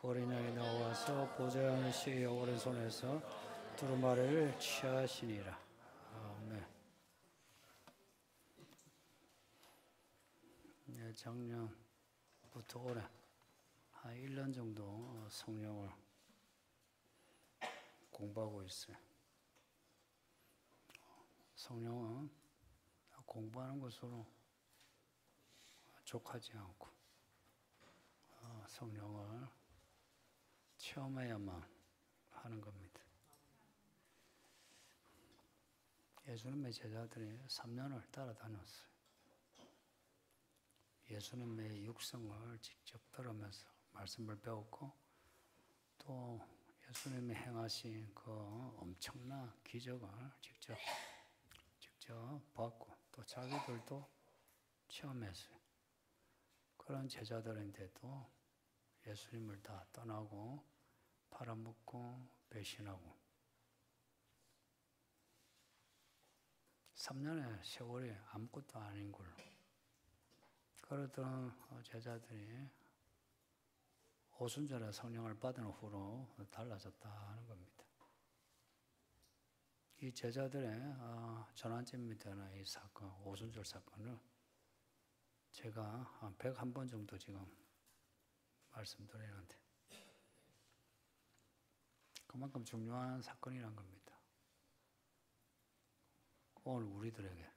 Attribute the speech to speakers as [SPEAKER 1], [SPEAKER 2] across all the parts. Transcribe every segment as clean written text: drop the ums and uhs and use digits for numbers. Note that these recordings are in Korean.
[SPEAKER 1] 어린 양이 나와서 보좌하는 시의 오른손에서 두루마리를 취하시니라. 아멘. 네, 작년부터 올해 한 1년 정도 성령을 공부하고 있어요. 성령은 공부하는 것으로 족하지 않고 성령을 체험해야만 하는 겁니다. 예수님의 제자들이 3년을 따라다녔어요. 예수님의 육성을 직접 들으면서 말씀을 배웠고 또 예수님이 행하신 그 엄청난 기적을 직접 봤고 또 자기들도 체험했어요. 그런 제자들인데도 예수님을 다 떠나고 팔아먹고 배신하고 3년의 세월이 아무것도 아닌 걸로 그러던 제자들이 오순절에 성령을 받은 후로 달라졌다 하는 겁니다. 이 제자들의 전환점이 되는 이 사건, 오순절 사건을 제가 한 101번 정도 지금 말씀드리는데 그만큼 중요한 사건이란 겁니다. 오늘 우리들에게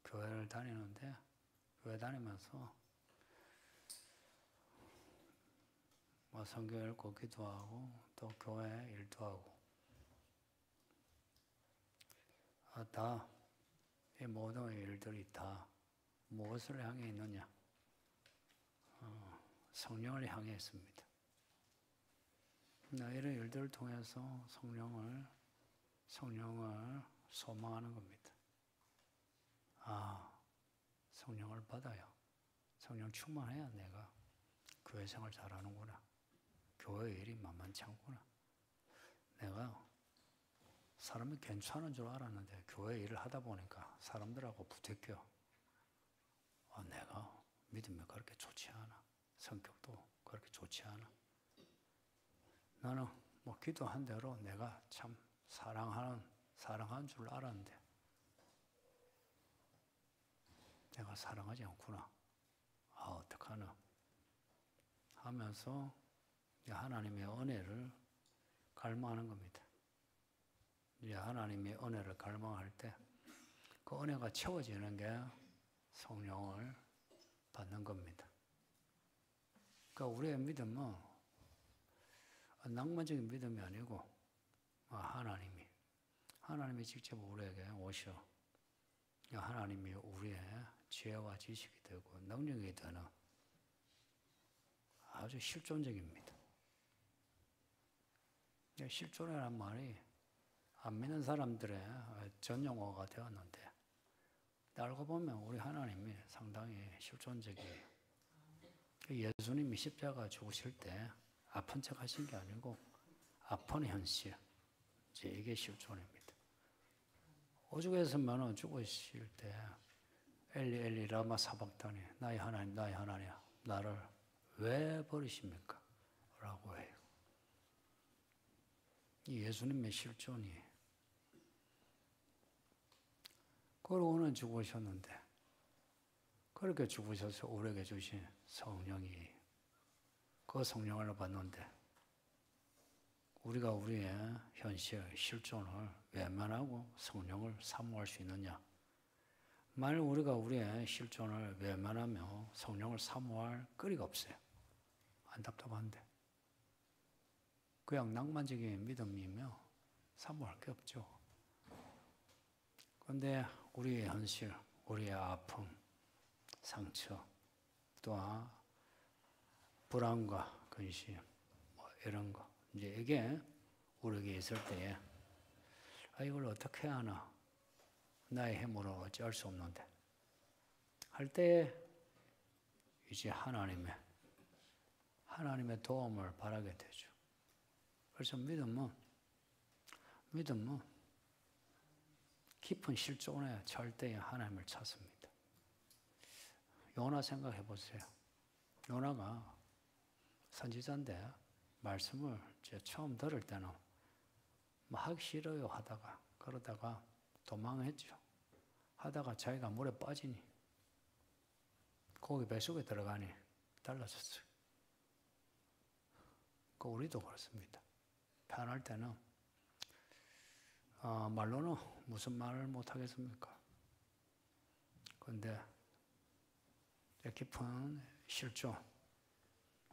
[SPEAKER 1] 교회를 다니는데 교회 다니면서 성경 읽고 기도하고 또 교회 일도 하고 다 이 모든 일들이 다 무엇을 향해 있느냐? 성령을 향해 있습니다. 이런 일들을 통해서 성령을 소망하는 겁니다. 성령을 받아야 성령 충만해야 내가 교회 생활 잘하는구나. 교회 일이 만만치 않구나. 내가 사람이 괜찮은 줄 알았는데 교회 일을 하다 보니까 사람들하고 부대껴. 내가 믿음이 그렇게 좋지 않아. 성격도 그렇게 좋지 않아. 나는 기도한 대로 내가 참 사랑한 줄 알았는데 내가 사랑하지 않구나. 어떡하나 하면서 하나님의 은혜를 갈망하는 겁니다. 하나님의 은혜를 갈망할 때 그 은혜가 채워지는 게 성령을 받는 겁니다. 그러니까 우리의 믿음은 낭만적인 믿음이 아니고 하나님이 직접 우리에게 오셔 하나님이 우리의 지혜와 지식이 되고 능력이 되는 아주 실존적입니다. 실존이라는 말이 안 믿는 사람들의 전용어가 되었는데 알고 보면 우리 하나님이 상당히 실존적이에요. 예수님이 십자가 죽으실 때 아픈 척 하신 게 아니고 아픈 현실, 이게 실존입니다. 오죽했으면 죽으실 때 엘리 엘리 라마 사박다니 나의 하나님 나를 왜 버리십니까? 라고 해요. 이 예수님의 실존이 그러고는 죽으셨는데 그렇게 죽으셔서 우리에게 주신 성령이 그 성령을 받는데 우리가 우리의 현실, 실존을 외면하고 성령을 사모할 수 있느냐? 만일 우리가 우리의 실존을 외면하며 성령을 사모할 거리가 없어요. 안 답답한데. 그냥 낭만적인 믿음이며 사모할 게 없죠. 그런데 우리의 현실, 우리의 아픔, 상처, 또한 불안과 근심, 이런 거. 이게 우리에게 있을 때에 이걸 어떻게 하나? 나의 힘으로 어찌할 수 없는데. 할 때 이제 하나님의 도움을 바라게 되죠. 그래서 믿음은 깊은 실존에 찰 때에 하나님을 찾습니다. 요나 생각해 보세요. 요나가 선지자인데 말씀을 제가 처음 들을 때는 뭐 하기 싫어요 하다가 그러다가 도망했죠. 하다가 자기가 물에 빠지니 고기 뱃속에 들어가니 달라졌어요. 그 우리도 그렇습니다. 편할 때는 말로는 무슨 말을 못하겠습니까? 그런데 깊은 실존,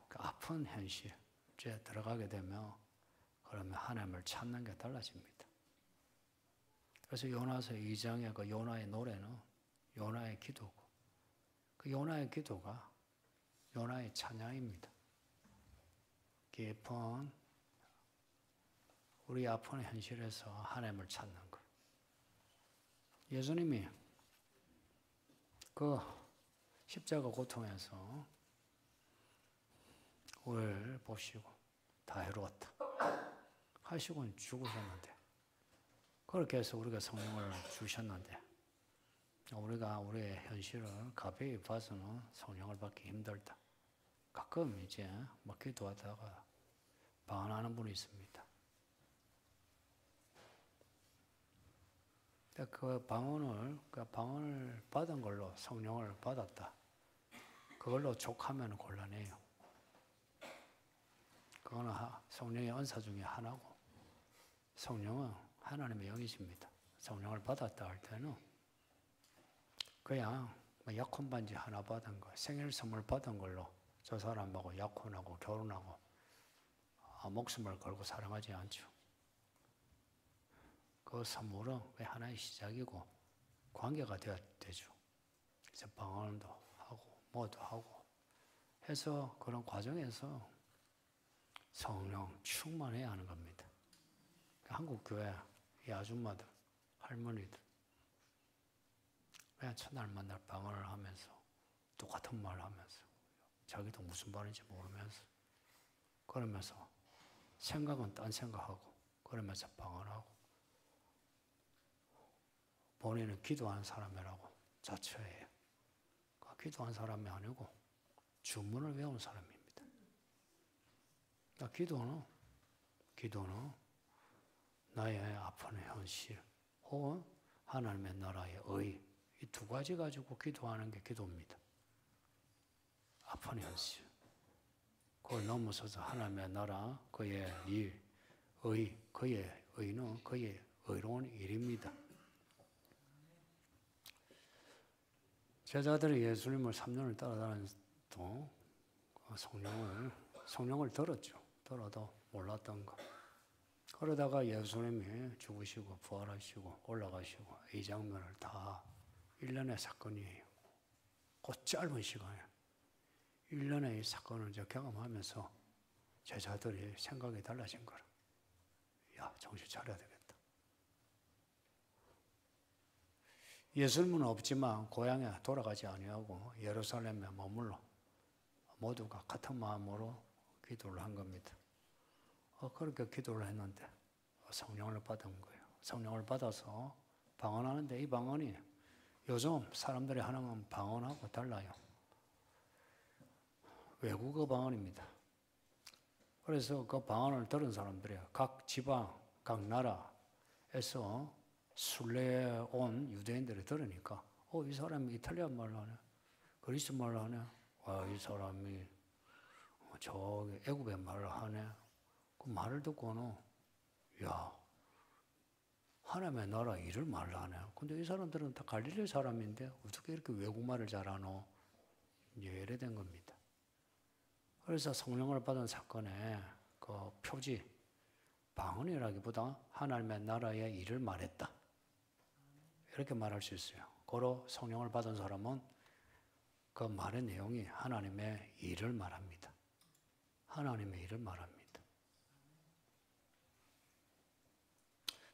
[SPEAKER 1] 그 아픈 현실에 들어가게 되면 그러면 하나님을 찾는 게 달라집니다. 그래서 요나서 2장의 그 요나의 노래는 요나의 기도고 그 요나의 기도가 요나의 찬양입니다. 깊은 우리 아픈 현실에서 하나님을 찾는 것. 예수님이 그 십자가 고통에서 우리를 보시고 다 해로웠다 하시고 죽으셨는데 그렇게 해서 우리가 성령을 주셨는데 우리가 우리의 현실을 가벼이 봐서는 성령을 받기 힘들다. 가끔 이제 막 기도하다가 방언하는 분이 있습니다. 그 방언을 받은 걸로 성령을 받았다. 그걸로 족하면 곤란해요. 그거는 성령의 은사 중에 하나고 성령은 하나님의 영이십니다. 성령을 받았다 할 때는 그냥 약혼 반지 하나 받은 거, 생일 선물 받은 걸로 저 사람하고 약혼하고 결혼하고 목숨을 걸고 사랑하지 않죠. 그 선물은 하나의 시작이고 관계가 되어야 되죠. 그래서 방언도 하고 뭐도 하고 해서 그런 과정에서 성령 충만해야 하는 겁니다. 한국 교회 이 아줌마들, 할머니들 그냥 첫날 만날 방언을 하면서 똑같은 말을 하면서 자기도 무슨 말인지 모르면서 그러면서 생각은 딴 생각하고 그러면서 방언하고 본인은 기도하는 사람이라고 자처해요. 기도하는 사람이 아니고 주문을 외운 사람입니다. 기도는 나의 아픈 현실 혹은 하나님의 나라의 의 이 두 가지 가지고 기도하는 게 기도입니다. 아픈 현실 그걸 넘어서서 하나님의 나라 그의 일, 그의 의는 그의 의로운 일입니다. 제자들이 예수님을 3년을 따라다니는 동안 성령을 들었죠. 들어도 몰랐던 거. 그러다가 예수님이 죽으시고 부활하시고 올라가시고 이 장면을 다 1년의 사건이에요. 그 짧은 시간에 1년의 이 사건을 이제 경험하면서 제자들이 생각이 달라진 거라. 야, 정신 차려야 되겠다. 예수님은 없지만 고향에 돌아가지 아니하고 예루살렘에 머물러 모두가 같은 마음으로 기도를 한 겁니다. 그렇게 기도를 했는데 성령을 받은 거예요. 성령을 받아서 방언하는데 이 방언이 요즘 사람들이 하는 방언하고 달라요. 외국어 방언입니다. 그래서 그 방언을 들은 사람들이 각 지방, 각 나라에서 순례에 온 유대인들이 들으니까 이 사람이 이탈리아 말을 하네, 그리스 말을 하네, 이 사람이 저기 애굽의 말을 하네. 그 말을 듣고는 야, 하나님의 나라 일을 말을 하네. 근데 이 사람들은 다 갈릴리 사람인데 어떻게 이렇게 외국말을 잘하노? 이제 이래 된 겁니다. 그래서 성령을 받은 사건의 그 표지, 방언이라기보다 하나님의 나라의 일을 말했다. 이렇게 말할 수 있어요. 고로 성령을 받은 사람은 그 말의 내용이 하나님의 일을 말합니다. 하나님의 일을 말합니다.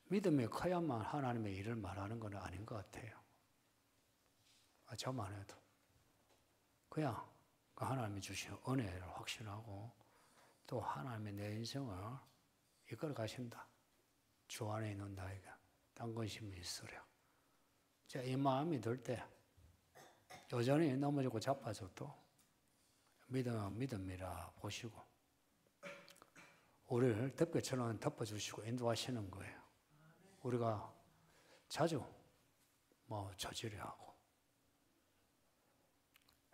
[SPEAKER 1] 믿음이 커야만 하나님의 일을 말하는 건 아닌 것 같아요. 저만 해도. 그냥 하나님이 주신 은혜를 확신하고 또 하나님의 내 인생을 이끌어 가신다. 주 안에 있는 나에게 당근심이 있으랴. 이 마음이 들 때 여전히 넘어지고 자빠져도 믿음은 믿음이라 보시고 우리를 덮개처럼 덮어주시고 인도하시는 거예요. 우리가 자주 저지르하고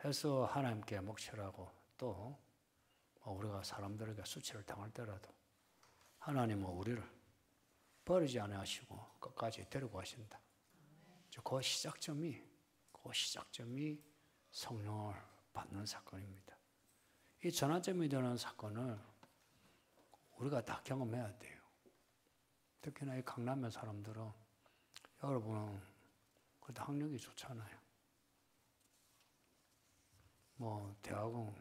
[SPEAKER 1] 해서 하나님께 묵시하고 또 우리가 사람들에게 수치를 당할 때라도 하나님은 우리를 버리지 아니하시고 끝까지 데리고 가신다. 그 시작점이 성령을 받는 사건입니다. 이 전환점이 되는 사건을 우리가 다 경험해야 돼요. 특히나 이 강남의 사람들은 여러분은 그래도 학력이 좋잖아요. 대학은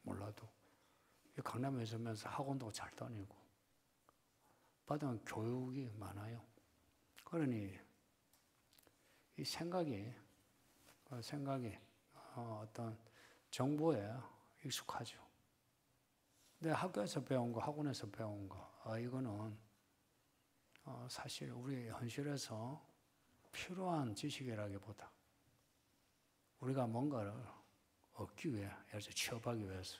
[SPEAKER 1] 몰라도 이 강남에 있으면서 학원도 잘 다니고 받은 교육이 많아요. 그러니 이 생각이 어떤 정보에 익숙하죠. 근데 학교에서 배운 거, 학원에서 배운 거, 이거는 사실 우리 현실에서 필요한 지식이라기보다 우리가 뭔가를 얻기 위해, 예를 들어 취업하기 위해서,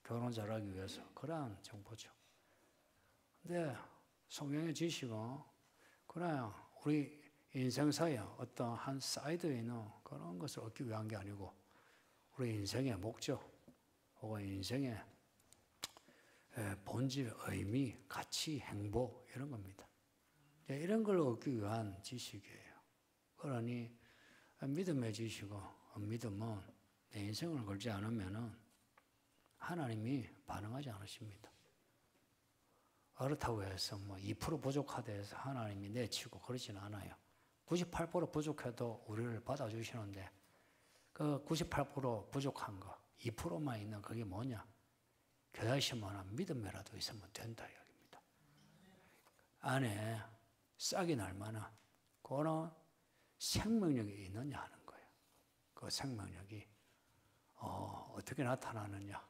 [SPEAKER 1] 결혼 잘하기 위해서 그러한 정보죠. 근데 성경의 지식은 그냥 우리 인생사에 어떤 한 사이드에 있는 그런 것을 얻기 위한 게 아니고 우리 인생의 목적 혹은 인생의 본질, 의미, 가치, 행복 이런 겁니다. 이런 걸 얻기 위한 지식이에요. 그러니 믿음의 지식은 믿음은 내 인생을 걸지 않으면 하나님이 반응하지 않으십니다. 그렇다고 해서 2% 부족하다 해서 하나님이 내치고 그러지는 않아요. 98% 부족해도 우리를 받아주시는데 그 98% 부족한 거 2%만 있는 그게 뭐냐? 교회하실 만한 믿음이라도 있으면 된다 이야기입니다. 안에 싹이 날 만한 그런 생명력이 있느냐 하는 거예요. 그 생명력이 어떻게 나타나느냐?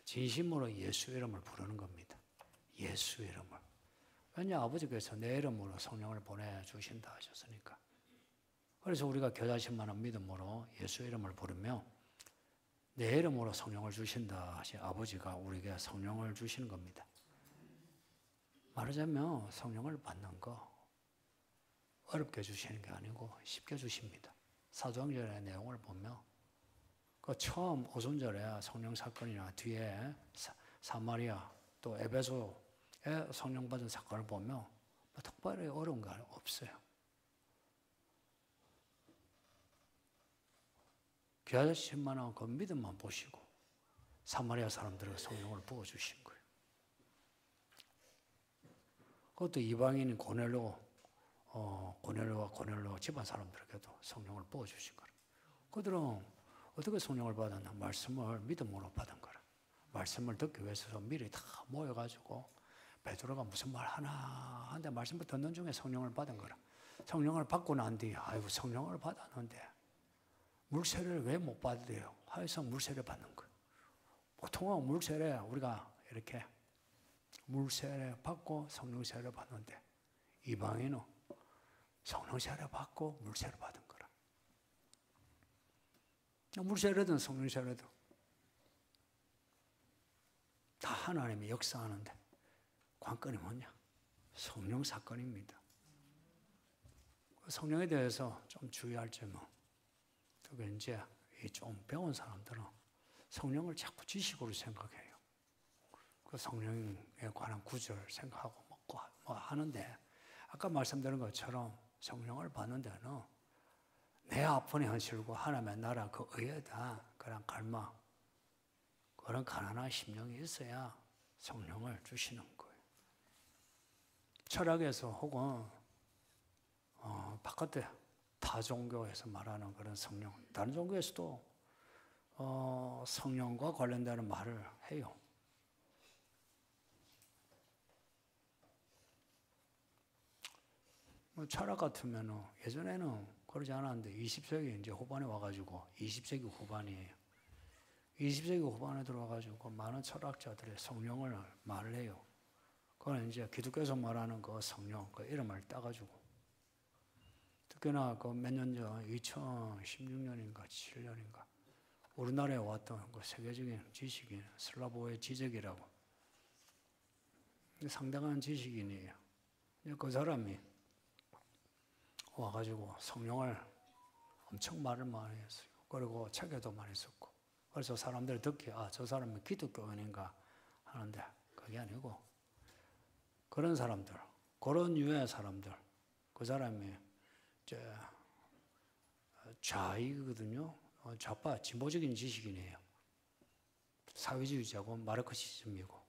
[SPEAKER 1] 진심으로 예수 이름을 부르는 겁니다. 예수 이름을. 왜냐? 아버지께서 내 이름으로 성령을 보내주신다 하셨으니까. 그래서 우리가 교자신 만한 믿음으로 예수 이름을 부르며 내 이름으로 성령을 주신다 하신 아버지가 우리에게 성령을 주시는 겁니다. 말하자면 성령을 받는 거 어렵게 주시는 게 아니고 쉽게 주십니다. 사도행전의 내용을 보면 그 처음 오순절에 성령 사건이나 뒤에 사마리아 또 에베소에 성령 받은 사건을 보면 특별히 어려운 거 없어요. 귀하실 만한 그 믿음만 보시고 사마리아 사람들에게 성령을 부어주신 거예요. 그것도 이방인 고넬로와 고넬로 집안 사람들에게도 성령을 부어주신 거예요. 그들은 어떻게 성령을 받았나? 말씀을 믿음으로 받은 거라. 말씀을 듣기 위해서 미리 다 모여가지고 베드로가 무슨 말 하나 한데 말씀을 듣는 중에 성령을 받은 거라. 성령을 받고 난 뒤에 아이고 성령을 받았는데 물세례를 왜 못 받으래요? 하여서 물세례 받는 거예요. 보통은 물세례 우리가 이렇게 물세례 받고 성령 세례 받는데 이방인은 성령 세례 받고 물세례 받은 거라. 물세례든 성령 세례든 다 하나님이 역사하는데 관건이 뭐냐? 성령 사건입니다. 성령에 대해서 좀 주의할 점은 특히 이제 좀 배운 사람들은 성령을 자꾸 지식으로 생각해요. 그 성령에 관한 구절 생각하고 먹고 하는데 아까 말씀드린 것처럼 성령을 받는 데는 내 아픈 현실과 하나님의 나라 그 의에다 그런 갈망 그런 가난한 심령이 있어야 성령을 주시는 거예요. 철학에서 혹은 바깥에 타 종교에서 말하는 그런 성령, 다른 종교에서도 성령과 관련되는 말을 해요. 철학 같으면은 예전에는 그러지 않았는데 20세기 이제 후반에 와가지고 20세기 후반이에요. 20세기 후반에 들어와가지고 많은 철학자들의 성령을 말을 해요. 그건 이제 기독교에서 말하는 그 성령, 그 이름을 따가지고. 특히나 그 몇 년 전, 2016년인가, 7년인가, 우리나라에 왔던 그 세계적인 지식인 슬라보의 지적이라고 상당한 지식인이에요. 그 사람이 와가지고 성령을 엄청 말을 많이 했어요. 그리고 책에도 많이 썼고. 그래서 사람들이 듣기에 저 사람은 기독교인인가 하는데 그게 아니고 그런 사람들, 그런 유의 사람들, 그 사람이 이제 좌익이거든요. 좌파 진보적인 지식인이에요. 사회주의자고 마르크시즘이고.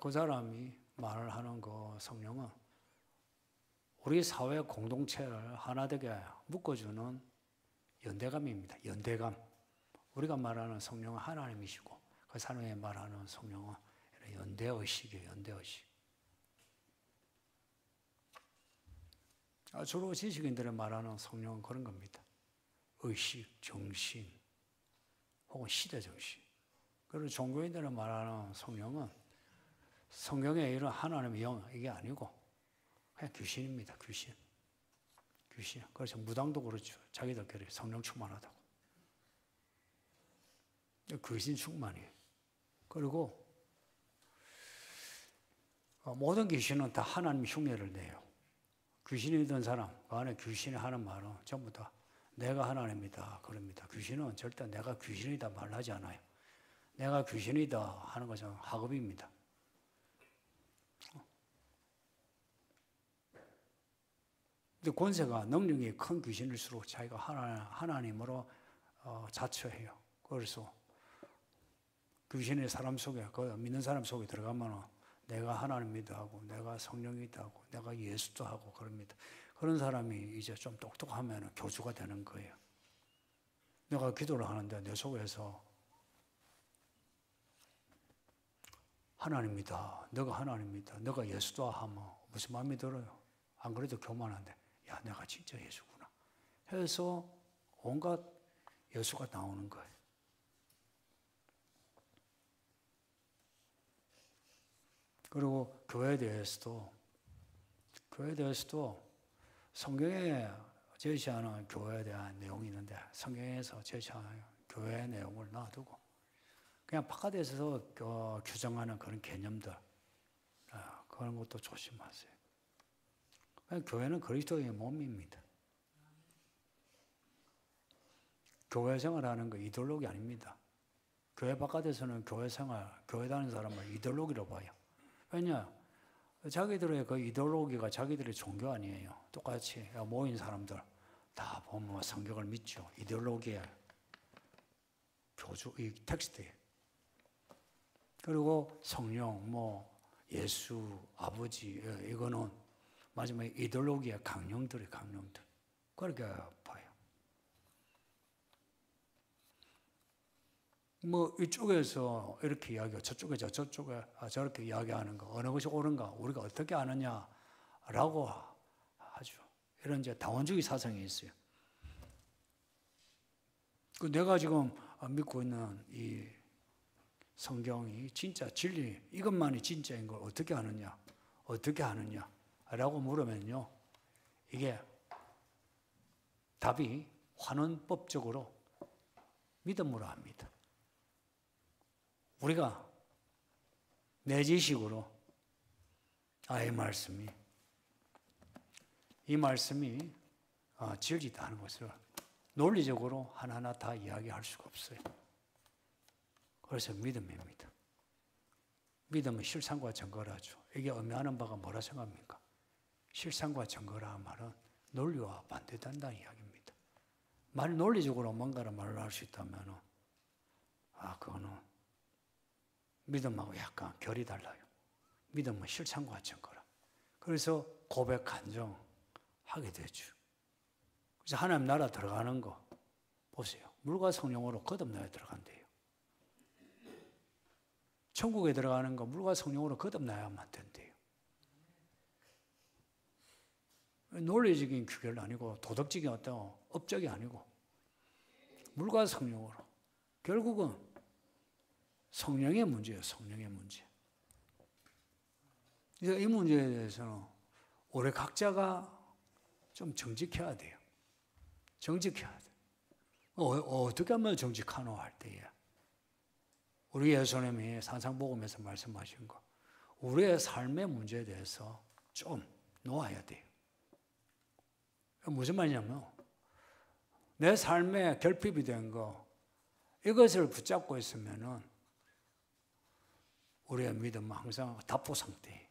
[SPEAKER 1] 그 사람이 말을 하는 그 성령은 우리 사회 공동체를 하나 되게 묶어주는 연대감입니다. 연대감. 우리가 말하는 성령은 하나님이시고 그 사람이 말하는 성령은 연대의식이에요. 연대의식. 주로 지식인들이 말하는 성령은 그런 겁니다. 의식, 정신, 혹은 시대정신. 그리고 종교인들이 말하는 성령은 성경에 이런 하나님의 영, 이게 아니고 그냥 귀신입니다. 귀신. 귀신. 그래서 무당도 그렇죠. 자기들끼리 성령 충만하다고. 귀신 충만이에요. 그리고 모든 귀신은 다 하나님 흉내를 내요. 귀신이던 사람, 그 안에 귀신이 하는 말은 전부 다 내가 하나님이다 그럽니다. 귀신은 절대 내가 귀신이다 말하지 않아요. 내가 귀신이다 하는 것은 학업입니다. 근데 권세가 능력이 큰 귀신일수록 자기가 하나님으로 자처해요. 그래서 귀신이 사람 속에, 그 믿는 사람 속에 들어가면 내가 하나님이다 하고, 내가 성령이다 하고, 내가 예수도 하고 그럽니다. 그런 사람이 이제 좀 똑똑하면 교주가 되는 거예요. 내가 기도를 하는데 내 속에서 하나님이다, 너가 하나님이다, 너가 예수다 하면 무슨 마음이 들어요? 안 그래도 교만한데, 야, 내가 진짜 예수구나 해서 온갖 예수가 나오는 거예요. 그리고 교회에 대해서도 성경에 제시하는 교회에 대한 내용이 있는데 성경에서 제시하는 교회의 내용을 놔두고 그냥 바깥에서 규정하는 그런 개념들 그런 것도 조심하세요. 교회는 그리스도의 몸입니다. 교회 생활하는 거 이데올로기 아닙니다. 교회 바깥에서는 교회 생활, 교회 다니는 사람을 이데올로기로 봐요. 왜냐? 자기들의 그 이데올로기가 자기들의 종교 아니에요. 똑같이 모인 사람들 다 보면 성경을 믿죠. 이데올로기에 교주, 이 텍스트에. 그리고 성령, 예수, 아버지, 이거는 마지막에 이데올로기의 강령들. 그렇게 봐요. 이쪽에서 이렇게 이야기하고 저쪽에 저렇게 이야기하는 거 어느 것이 옳은가 우리가 어떻게 아느냐라고 하죠. 이런 이제 다원주의 사상이 있어요. 내가 지금 믿고 있는 이 성경이 진짜 진리 이것만이 진짜인 걸 어떻게 하느냐라고 물으면요. 이게 답이 환원법적으로 믿음으로 합니다. 우리가 내 지식으로 이 말씀이 진리다 하는 것을 논리적으로 하나하나 다 이야기할 수가 없어요. 그래서 믿음입니다. 믿음은 실상과 증거를 하죠. 이게 의미하는 바가 뭐라 생각합니까? 실상과 증거라 말은 논리와 반대된다는 이야기입니다. 논리적으로 뭔가를 말을 할 수 있다면 그거는 믿음하고 약간 결이 달라요. 믿음은 실상과 증거라. 그래서 고백, 간정 하게 되죠. 그래서 하나님 나라 들어가는 거 보세요. 물과 성령으로 거듭나야 들어간대요. 천국에 들어가는 거 물과 성령으로 거듭나야만 된대요. 논리적인 규결은 아니고 도덕적인 어떤 업적이 아니고 물과 성령으로 결국은 성령의 문제예요. 성령의 문제. 그래서 이 문제에 대해서는 우리 각자가 좀 정직해야 돼요. 정직해야 돼요. 어떻게 하면 정직하노 할 때에 우리 예수님이 산상복음에서 말씀하신 거, 우리의 삶의 문제에 대해서 좀 놓아야 돼요. 무슨 말이냐면 내 삶에 결핍이 된 거, 이것을 붙잡고 있으면은 우리의 믿음은 항상 답보 상태에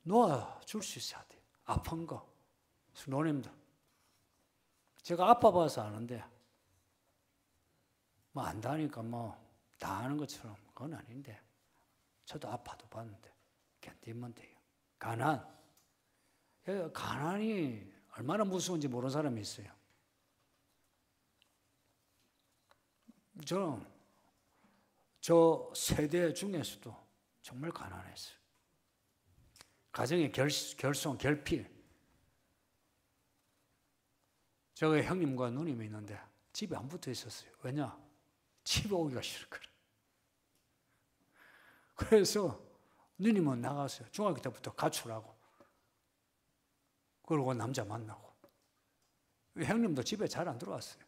[SPEAKER 1] 놓아줄 수 있어야 돼요. 아픈 거. 성도님들, 제가 아파봐서 아는데 뭐 안다니까 뭐 다 아는 것처럼 그건 아닌데, 저도 아파도 봤는데 견디면 돼요. 가난이 얼마나 무서운지 모르는 사람이 있어요. 저는 저 세대 중에서도 정말 가난했어요. 가정의 결손, 결핍. 제가 형님과 누님이 있는데 집에 안 붙어 있었어요. 왜냐? 집에 오기가 싫거든. 그래서 누님은 나갔어요. 중학교 때부터 가출하고. 그러고 남자 만나고. 형님도 집에 잘 안 들어왔어요.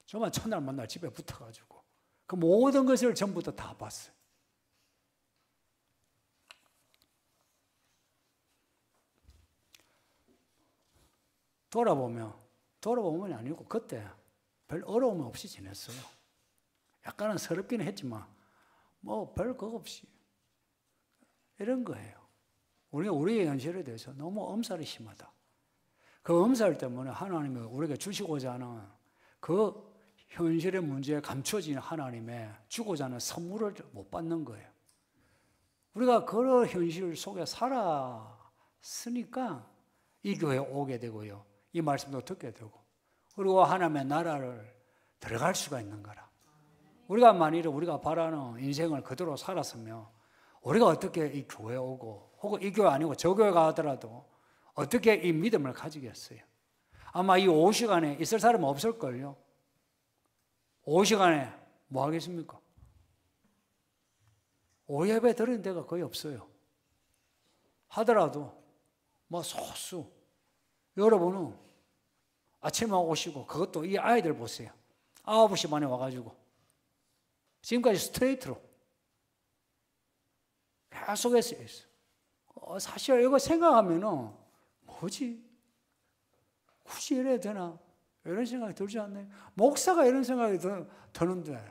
[SPEAKER 1] 저만 첫날 만날 집에 붙어가지고 그 모든 것을 전부 다 봤어요. 돌아보면 아니고 그때 별 어려움 없이 지냈어요. 약간은 서럽기는 했지만 뭐 별 거 없이 이런 거예요. 우리의 현실에 대해서 너무 엄살이 심하다. 그 엄살 때문에 하나님이 우리에게 주시고자 하는 그 현실의 문제에 감춰진 하나님의 주고자 하는 선물을 못 받는 거예요. 우리가 그런 현실 속에 살았으니까 이 교회에 오게 되고요. 이 말씀도 듣게 되고, 그리고 하나님의 나라를 들어갈 수가 있는 거라. 우리가 만일에 우리가 바라는 인생을 그대로 살았으면 우리가 어떻게 이 교회에 오고, 혹은 이 교회 아니고 저 교회 가더라도 어떻게 이 믿음을 가지겠어요? 아마 이 오후 시간에 있을 사람은 없을걸요. 오후 시간에 뭐 하겠습니까? 오후 예배 드리는 데가 거의 없어요. 하더라도 뭐 소수. 여러분은 아침에 오시고, 그것도 이 아이들 보세요. 9시 반에 와가지고 지금까지 스트레이트로 계속 했어요. 사실 이거 생각하면은 뭐지? 굳이 이래야 되나? 이런 생각이 들지 않나요? 목사가 이런 생각이 드는데,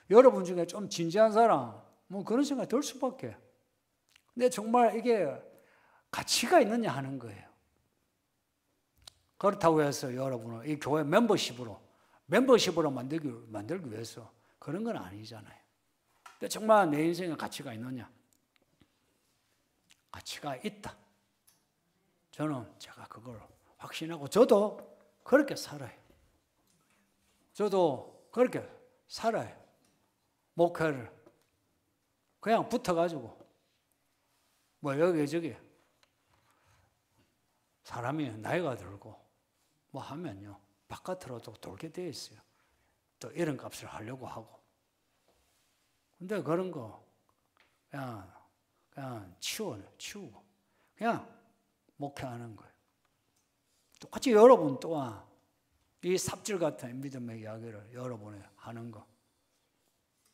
[SPEAKER 1] 여러분 중에 좀 진지한 사람, 뭐 그런 생각이 들 수밖에. 근데 정말 이게 가치가 있느냐 하는 거예요. 그렇다고 해서 여러분을 이 교회 멤버십으로 만들기 위해서 그런 건 아니잖아요. 근데 정말 내 인생에 가치가 있느냐? 가치가 있다. 제가 그걸 확신하고, 저도 그렇게 살아요. 저도 그렇게 살아요. 목회를 그냥 붙어가지고 뭐 여기저기 사람이 나이가 들고 뭐 하면요, 바깥으로도 돌게 되어 있어요. 또 이런 값을 하려고 하고. 근데 그런 거 그냥 치우고 그냥 목회하는 거예요. 똑같이 여러분 또한 이 삽질 같은 믿음의 이야기를 여러분이 하는 거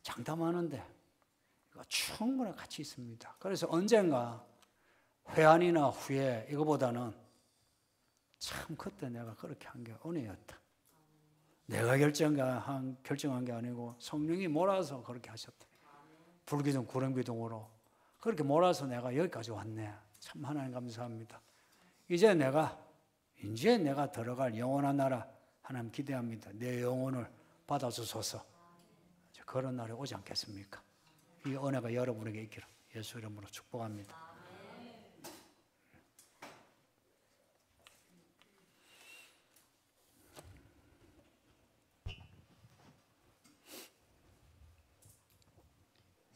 [SPEAKER 1] 장담하는데 이거 충분히 가치 있습니다. 그래서 언젠가 회한이나 후회 이거보다는 참 그때 내가 그렇게 한 게 은혜였다. 내가 결정한 게 아니고 성령이 몰아서 그렇게 하셨다. 불기둥 구름기둥으로 그렇게 몰아서 내가 여기까지 왔네. 참 하나님 감사합니다. 이제 내가 들어갈 영원한 나라 하나님 기대합니다. 내 영혼을 받아주소서. 그런 날이 오지 않겠습니까? 이 은혜가 여러분에게 있기를 예수 이름으로 축복합니다.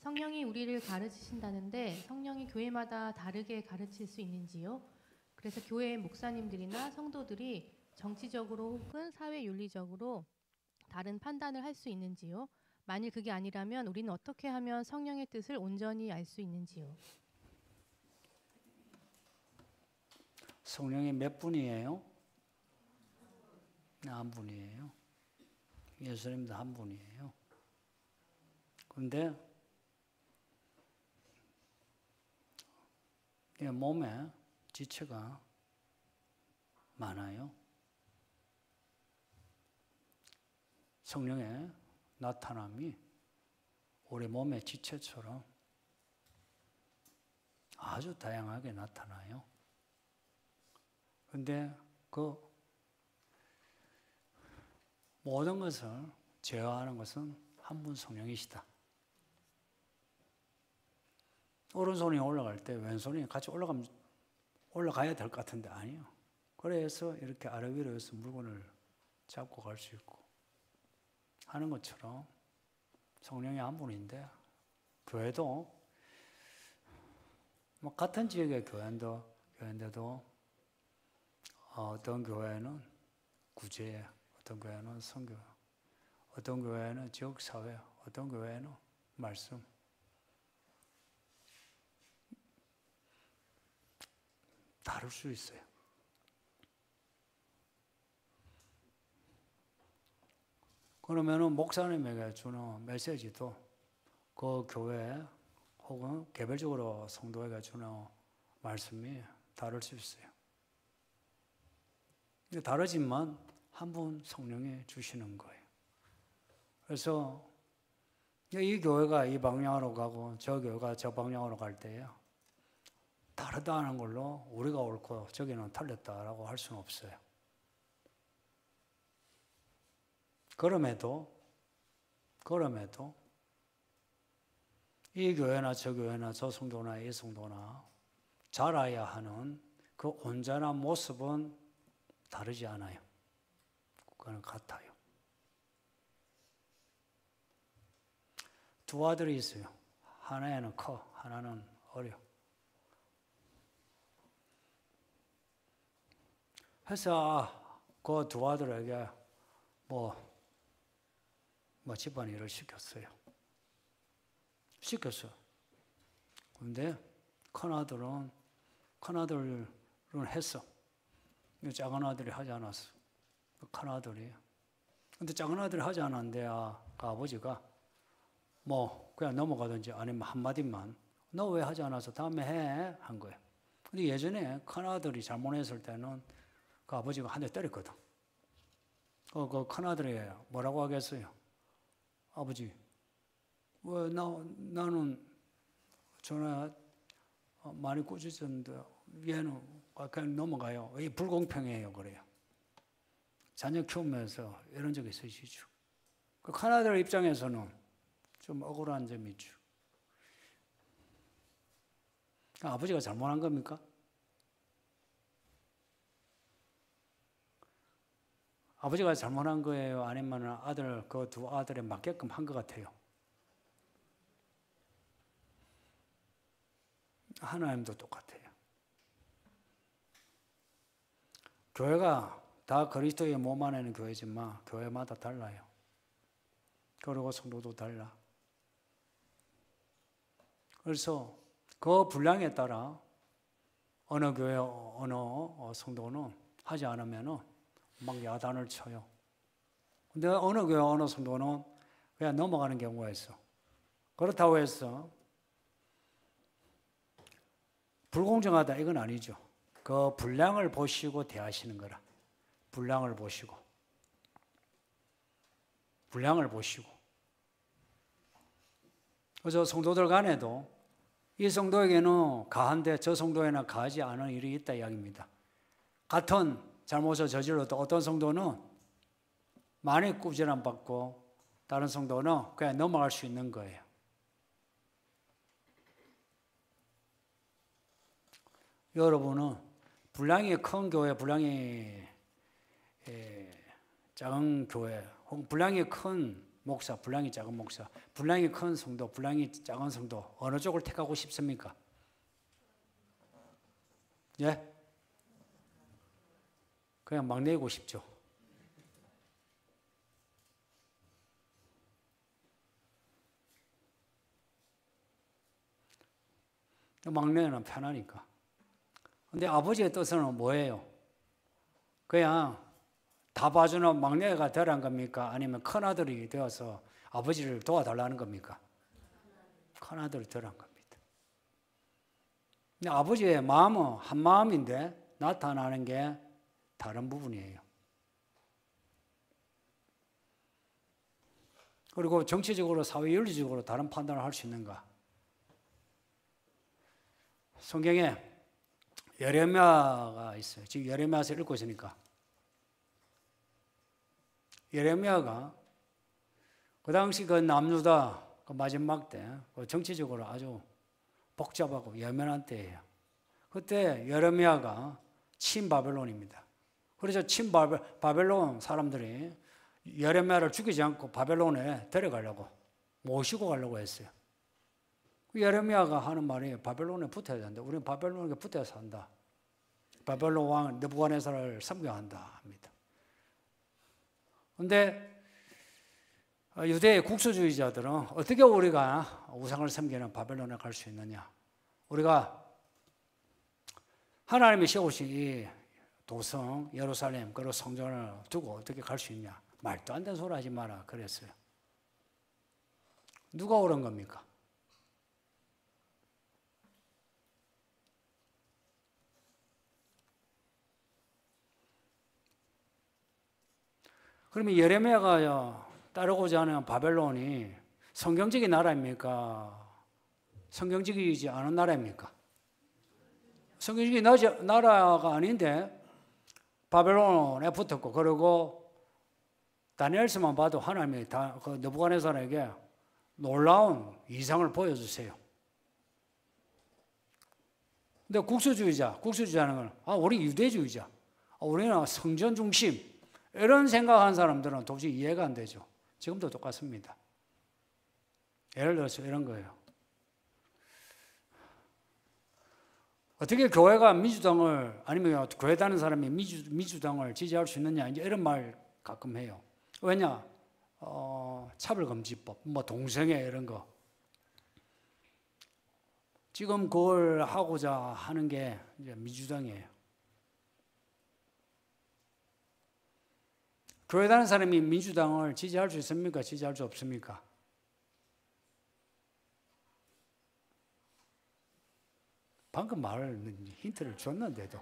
[SPEAKER 2] 성령이 우리를 가르치신다는데 성령이 교회마다 다르게 가르칠 수 있는지요? 그래서 교회 목사님들이나 성도들이 정치적으로 혹은 사회윤리적으로 다른 판단을 할 수 있는지요? 만일 그게 아니라면 우리는 어떻게 하면 성령의 뜻을 온전히 알 수 있는지요?
[SPEAKER 1] 성령이 몇 분이에요? 한 분이에요. 예수님도 한 분이에요. 그런데 몸에 지체가 많아요. 성령의 나타남이 우리 몸의 지체처럼 아주 다양하게 나타나요. 그런데 그 모든 것을 제어하는 것은 한 분 성령이시다. 오른손이 올라갈 때 왼손이 같이 올라가야 될 것 같은데 아니요. 그래서 이렇게 아래 위로 해서 물건을 잡고 갈 수 있고 하는 것처럼 성령이 한 분인데 교회도 뭐 같은 지역의 교회인데도 어떤 교회는 구제, 어떤 교회는 선교, 어떤 교회는 지역사회, 어떤 교회는 말씀. 다를 수 있어요. 그러면은 목사님에게 주는 메시지도 그 교회 혹은 개별적으로 성도에게 주는 말씀이 다를 수 있어요. 다르지만 한 분 성령이 주시는 거예요. 그래서 이 교회가 이 방향으로 가고 저 교회가 저 방향으로 갈 때에 다르다는 걸로 우리가 옳고 저기는 틀렸다라고 할 수는 없어요. 그럼에도 이 교회나 저 교회나 저 성도나 이 성도나 자라야 하는 그 온전한 모습은 다르지 않아요. 그거는 같아요. 두 아들이 있어요. 하나는 커, 하나는 어려. 해서 그 두 아들에게 뭐 집안일을 시켰어요. 근데 큰아들은 했어. 작은 아들이 하지 않았어. 큰아들이. 근데 작은 아들이 하지 않았는데 그 아버지가 그냥 넘어가든지 아니면 한마디만 너 왜 하지 않아서 다음에 해? 한 거예요. 근데 예전에 큰아들이 잘못했을 때는 그 아버지가 한 대 때렸거든. 그 큰아들이 뭐라고 하겠어요? 아버지, 왜 나는 전에 많이 꾸짖었는데 얘는 그냥 넘어가요. 이 불공평해요. 그래요. 자녀 키우면서 이런 적이 있으시죠. 그 큰아들 입장에서는 좀 억울한 점이 있죠. 아버지가 잘못한 겁니까? 아버지가 잘못한 거예요? 아니면 그 두 아들에 맞게끔 한 것 같아요? 하나님도 똑같아요. 교회가 다 그리스도의 몸 안에 있는 교회지만 교회마다 달라요. 그리고 성도도 달라. 그래서 그 분량에 따라 어느 교회, 어느 성도는 하지 않으면 막 야단을 쳐요. 근데 어느 교회, 어느 성도는 그냥 넘어가는 경우가 있어. 그렇다고 해서 불공정하다 이건 아니죠. 그 분량을 보시고 대하시는 거라. 분량을 보시고. 그래서 성도들 간에도 이 성도에게는 가한데 저 성도에는 가하지 않은 일이 있다 이야기입니다. 같은 잘못을 저질러도 어떤 성도는 많이 꾸지람 받고 다른 성도는 그냥 넘어갈 수 있는 거예요. 여러분은 분량이 큰 교회, 분량이 작은 교회, 혹은 분량이 큰 목사, 분량이 작은 목사, 분량이 큰 성도, 분량이 작은 성도 어느 쪽을 택하고 싶습니까? 예? 그냥 막 내고 싶죠. 막내는 편하니까. 근데 아버지의 뜻은 뭐예요? 그냥 다 다 봐주는 막내가 되라는 겁니까? 아니면 큰아들이 되어서 아버지를 도와달라는 겁니까? 큰아들이 되라는 겁니다. 근데 아버지의 마음은 한 마음인데 나타나는 게 다른 부분이에요. 그리고 정치적으로 사회윤리적으로 다른 판단을 할 수 있는가? 성경에 예레미야가 있어요. 지금 예레미야서 읽고 있으니까. 예레미야가 그 당시 그 남유다 그 마지막 때 정치적으로 아주 복잡하고 예민한 때예요. 그때 예레미야가 친바벨론입니다. 그래서 친바벨론 사람들이 예레미야를 죽이지 않고 바벨론에 데려가려고 모시고 가려고 했어요. 예레미야가 하는 말이 바벨론에 붙어야 된다. 우리는 바벨론에 붙어서 산다. 바벨론 왕 느부갓네살을 섬겨야 한다 합니다. 그런데 유대의 국수주의자들은 어떻게 우리가 우상을 섬기는 바벨론에 갈 수 있느냐? 우리가 하나님이 세우신 이 도성 예루살렘 그리고 성전을 두고 어떻게 갈 수 있냐? 말도 안 되는 소리 하지 마라 그랬어요. 누가 옳은 겁니까? 그러면 예레미야가 따르고자 하는 바벨론이 성경적인 나라입니까? 성경적이지 않은 나라입니까? 성경적인 나라가 아닌데 바벨론에 붙었고, 그리고 다니엘서만 봐도 하나님이 그 느부갓네살에게 놀라운 이상을 보여주세요. 근데 국수주의자는 우리 유대주의자, 우리는 성전 중심 이런 생각하는 사람들은 도저히 이해가 안 되죠. 지금도 똑같습니다. 예를 들어서 이런 거예요. 어떻게 교회가 민주당을 아니면 교회 다니는 사람이 민주당을 지지할 수 있느냐 이제 이런 말 가끔 해요. 왜냐? 차별금지법, 뭐 동성애 이런 거. 지금 그걸 하고자 하는 게 이제 민주당이에요. 교회 다니는 사람이 민주당을 지지할 수 있습니까? 지지할 수 없습니까? 방금 말을 힌트를 줬는데도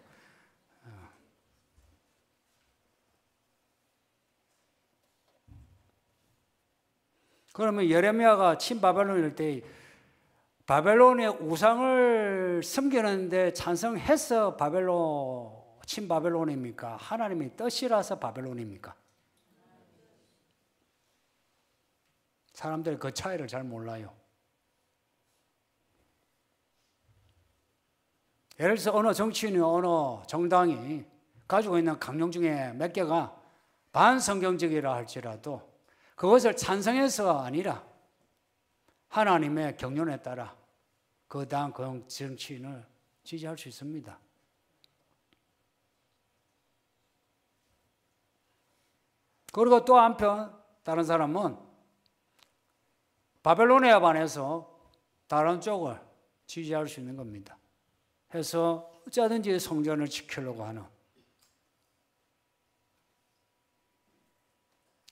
[SPEAKER 1] 그러면 예레미야가 친바벨론일 때 바벨론의 우상을 섬기는데 찬성해서 친바벨론입니까? 하나님의 뜻이라서 바벨론입니까? 사람들이 그 차이를 잘 몰라요. 예를 들어서 어느 정치인이 어느 정당이 가지고 있는 강령 중에 몇 개가 반성경적이라 할지라도 그것을 찬성해서가 아니라 하나님의 경륜에 따라 그 당 그 정치인을 지지할 수 있습니다. 그리고 또 한편 다른 사람은 바벨론에 반해서 다른 쪽을 지지할 수 있는 겁니다. 해서 어쩌든지 성전을 지키려고 하는.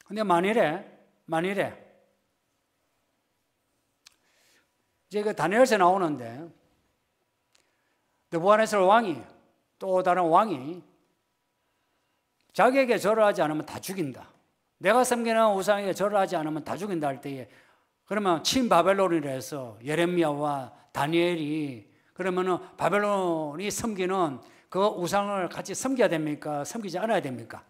[SPEAKER 1] 근데 만일에 이제 그 다니엘서에 나오는데 느부갓네살 왕이 또 다른 왕이 자기에게 절을 하지 않으면 다 죽인다. 내가 섬기는 우상에게 절을 하지 않으면 다 죽인다 할 때에 그러면 친바벨론이라 해서 예레미야와 다니엘이 그러면은 바벨론이 섬기는 그 우상을 같이 섬겨야 됩니까? 섬기지 않아야 됩니까?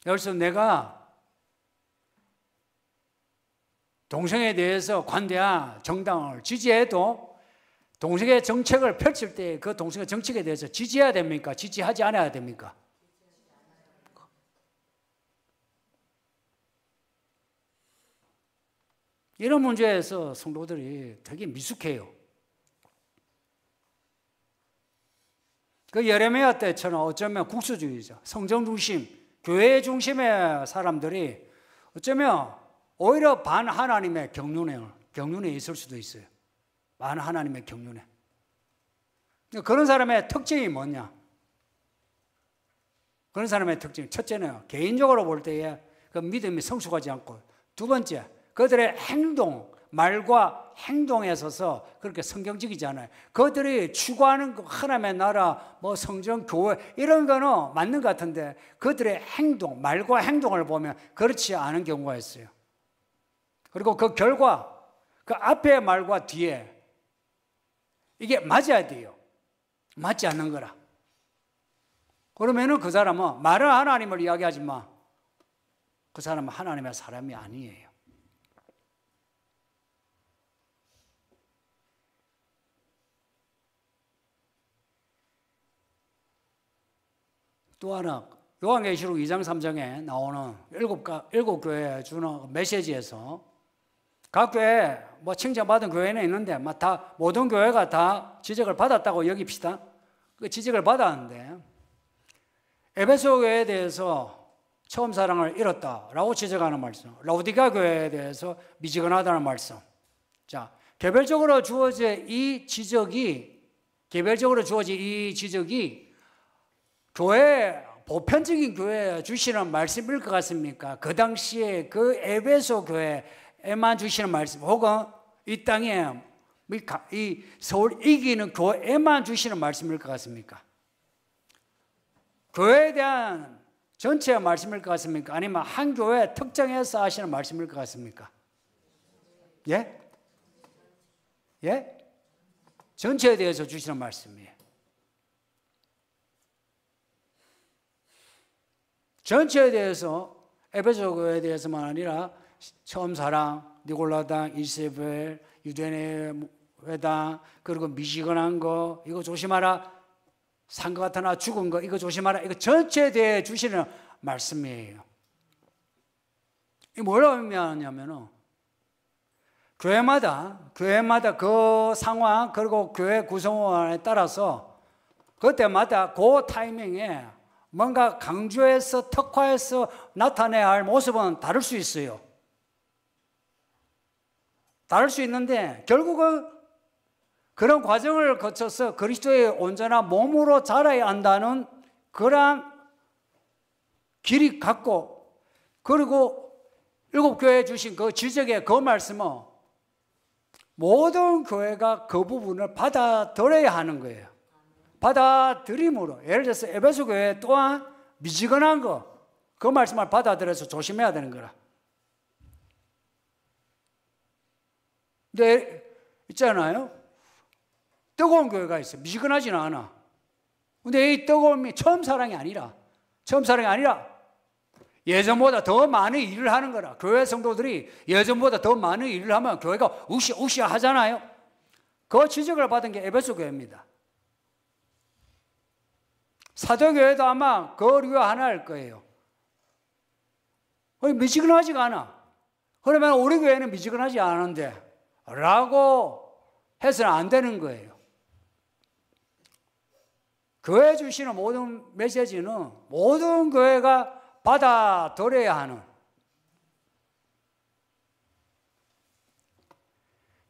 [SPEAKER 1] 그래서 내가 동성애에 대해서 관대한 정당을 지지해도 동성애 정책을 펼칠 때 그 동성애 정책에 대해서 지지해야 됩니까? 지지하지 않아야 됩니까? 이런 문제에서 성도들이 되게 미숙해요. 그 예레미야 때처럼 어쩌면 국수주의자, 성전 중심, 교회 중심의 사람들이 어쩌면 오히려 반하나님의 경륜에 있을 수도 있어요. 반하나님의 경륜에. 그런 사람의 특징이 뭐냐? 그런 사람의 특징, 첫째는 개인적으로 볼 때에 그 믿음이 성숙하지 않고, 두 번째, 그들의 행동, 말과 행동에 있어서 그렇게 성경적이지 않아요. 그들이 추구하는 하나님의 나라, 뭐 성전, 교회 이런 거는 맞는 것 같은데 그들의 행동, 말과 행동을 보면 그렇지 않은 경우가 있어요. 그리고 그 결과, 그 앞에 말과 뒤에 이게 맞아야 돼요. 맞지 않는 거라. 그러면은 그 사람은 말은 하나님을 이야기하지만 그 사람은 하나님의 사람이 아니에요. 또 하나, 요한계시록 2장 3장에 나오는 일곱 교회에 주는 메시지에서 각 교회 뭐 칭찬받은 교회는 있는데 다 모든 교회가 다 지적을 받았다고 여깁시다. 그 지적을 받았는데 에베소 교회에 대해서 처음 사랑을 잃었다라고 지적하는 말씀, 라오디게아 교회에 대해서 미지근하다는 말씀. 자, 개별적으로 주어진 이 지적이 교회, 보편적인 교회에 주시는 말씀일 것 같습니까? 그 당시에 그 에베소 교회에만 주시는 말씀, 혹은 이 땅에 이 서울 이기는 교회에만 주시는 말씀일 것 같습니까? 교회에 대한 전체의 말씀일 것 같습니까? 아니면 한 교회 특정해서 하시는 말씀일 것 같습니까? 예? 예? 전체에 대해서 주시는 말씀이에요. 전체에 대해서, 에베소 교회에 대해서만 아니라 처음 사랑, 니골라당, 이세벨, 유대인의 회당, 그리고 미지근한 거 이거 조심하라, 산 것 같으나 죽은 거 이거 조심하라, 이거 전체에 대해 주시는 말씀이에요. 이 뭘 의미하냐면은 교회마다 그 상황, 그리고 교회 구성원에 따라서 그때마다 그 타이밍에 뭔가 강조해서 특화해서 나타내야 할 모습은 다를 수 있어요. 다를 수 있는데 결국은 그런 과정을 거쳐서 그리스도의 온전한 몸으로 자라야 한다는 그러한 길이 갖고, 그리고 일곱 교회에 주신 그 지적의 그 말씀은 모든 교회가 그 부분을 받아들여야 하는 거예요. 받아들임으로, 예를 들어서 에베소 교회 또한 미지근한 거, 그 말씀을 받아들여서 조심해야 되는 거라. 근데 있잖아요, 뜨거운 교회가 있어요. 미지근하지는 않아. 근데 이 뜨거움이 처음 사랑이 아니라 예전보다 더 많은 일을 하는 거라. 교회 성도들이 예전보다 더 많은 일을 하면 교회가 으쌰으쌰 하잖아요. 그 지적을 받은 게 에베소 교회입니다. 사도교회도 아마 그 류가 하나일 거예요. 미지근하지가 않아. 그러면 우리 교회는 미지근하지 않은데 라고 해서는 안 되는 거예요. 교회 주시는 모든 메시지는 모든 교회가 받아들여야 하는,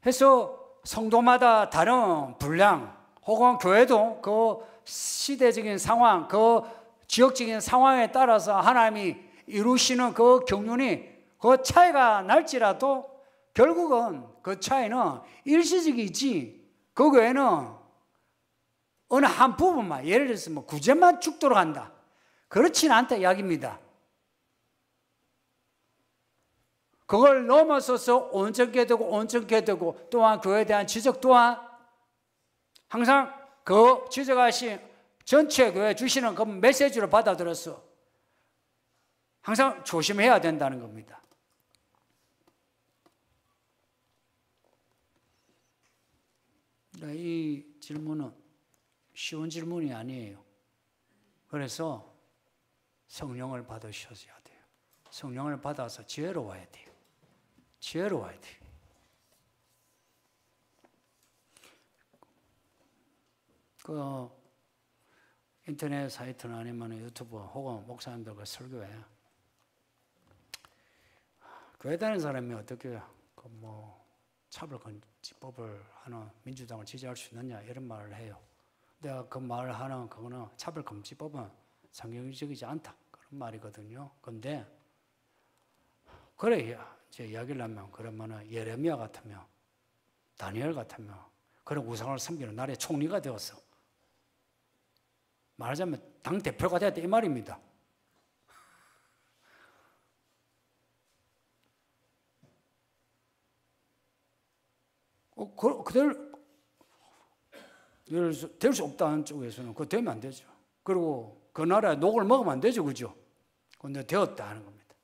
[SPEAKER 1] 해서 성도마다 다른 분량, 혹은 교회도 그 시대적인 상황, 그 지역적인 상황에 따라서 하나님이 이루시는 그 경륜이 그 차이가 날지라도 결국은 그 차이는 일시적이지, 그 교회는 어느 한 부분만, 예를 들어서 뭐 구제만 죽도록 한다, 그렇지는 않다 이야기입니다. 그걸 넘어서서 온전케 되고 또한 교회에 대한 지적 또한 항상 그 지적하신 전체 교회 주시는 그 메시지를 받아들여서 항상 조심해야 된다는 겁니다. 이 질문은 쉬운 질문이 아니에요. 그래서 성령을 받으셔야 돼요. 성령을 받아서 지혜로워야 돼요. 그 인터넷 사이트나 아니면 유튜브 혹은 목사님들 그 설교에 교회 다니는 사람이 어떻게 그 뭐 차별금지법을 하는 민주당을 지지할 수 있느냐 이런 말을 해요. 내가 그 말을 하는 그거는 차별금지법은 성경적이지 않다. 그런 말이거든요. 근데 그래 이제 이야기를 하면 그러면은 예레미야 같으면 다니엘 같으면 그런 우상을 섬기는 나라의 총리가 되었어. 말하자면 당 대표가 되었다 이 말입니다. 그대로 될 수 없다는 쪽에서는 그거 되면 안 되죠. 그리고 그 나라에 녹을 먹으면 안 되죠, 그죠? 근데 되었다 하는 겁니다.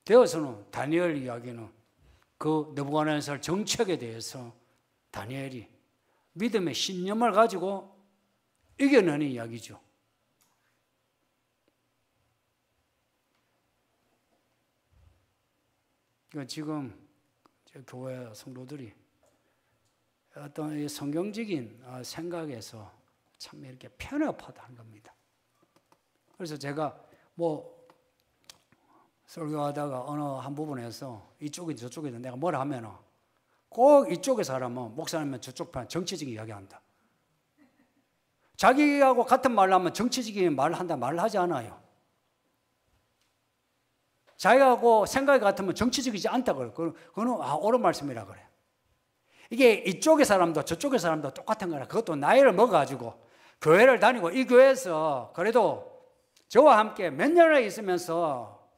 [SPEAKER 1] 되어서는 다니엘 이야기는 그 느부갓네살 정책에 대해서 다니엘이 믿음의 신념을 가지고 이겨내는 이야기죠. 그러니까 지금 교회 성도들이 어떤 성경적인 생각에서 참 이렇게 편협하다는 겁니다. 그래서 제가 설교하다가 어느 한 부분에서 이쪽이든 저쪽이든 내가 뭘 하면은 꼭 이쪽의 사람은 목사님은 저쪽 편 정치적인 이야기한다. 자기하고 같은 말을 하면 정치적인 말을 한다 말을 하지 않아요. 자기하고 생각이 같으면 정치적이지 않다 그래. 그거는 옳은 말씀이라 그래. 이게 이쪽의 사람도 저쪽의 사람도 똑같은 거라. 그것도 나이를 먹어가지고 교회를 다니고 이 교회에서 그래도 저와 함께 몇 년을 있으면서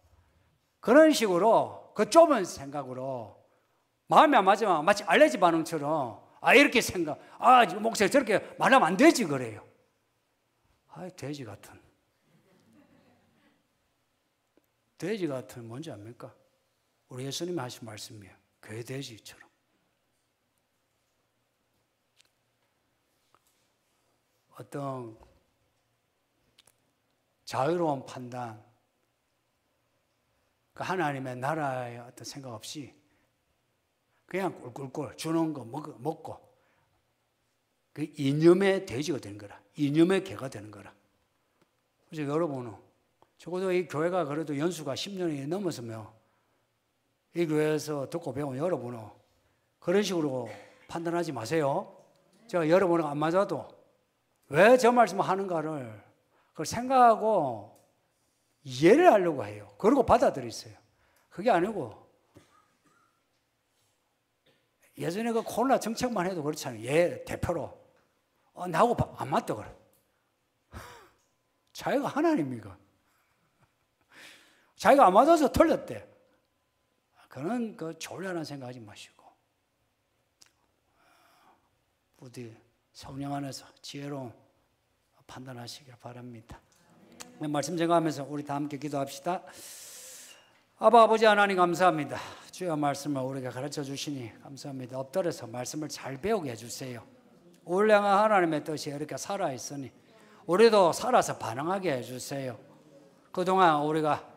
[SPEAKER 1] 그런 식으로 그 좁은 생각으로 마음이 안 맞으면 마치 알레르기 반응처럼 이렇게 생각, 목사님 저렇게 말하면 안 되지 그래요. 돼지 같은. 돼지 같은 뭔지 압니까? 우리 예수님이 하신 말씀이에요. 괴돼지처럼. 어떤 자유로운 판단, 그 하나님의 나라의 어떤 생각 없이 그냥 꿀꿀꿀 주는 거 먹고 그 이념의 돼지가 되는 거라. 이념의 개가 되는 거라. 그래서 여러분은 적어도 이 교회가 그래도 연수가 10년이 넘었으면 이 교회에서 듣고 배운 여러분은 그런 식으로 판단하지 마세요. 제가 여러분은 안 맞아도 왜 저 말씀을 하는가를 그걸 생각하고 이해를 하려고 해요. 그리고 받아들이세요. 그게 아니고 예전에 그 코로나 정책만 해도 그렇잖아요. 대표로 나하고 안 맞다 그래. 자기가 하나님이가 자기가 안 맞아서 틀렸대. 그런 졸려하는 생각하지 마시고 부디 성령 안에서 지혜로운 판단하시길 바랍니다. 말씀 전가하면서 우리 다 함께 기도합시다. 아버지 하나님 감사합니다. 주의 말씀을 우리가 가르쳐 주시니 감사합니다. 엎드려서 말씀을 잘 배우게 해주세요. 올량한 하나님의 뜻이 이렇게 살아있으니 우리도 살아서 반응하게 해주세요. 그동안 우리가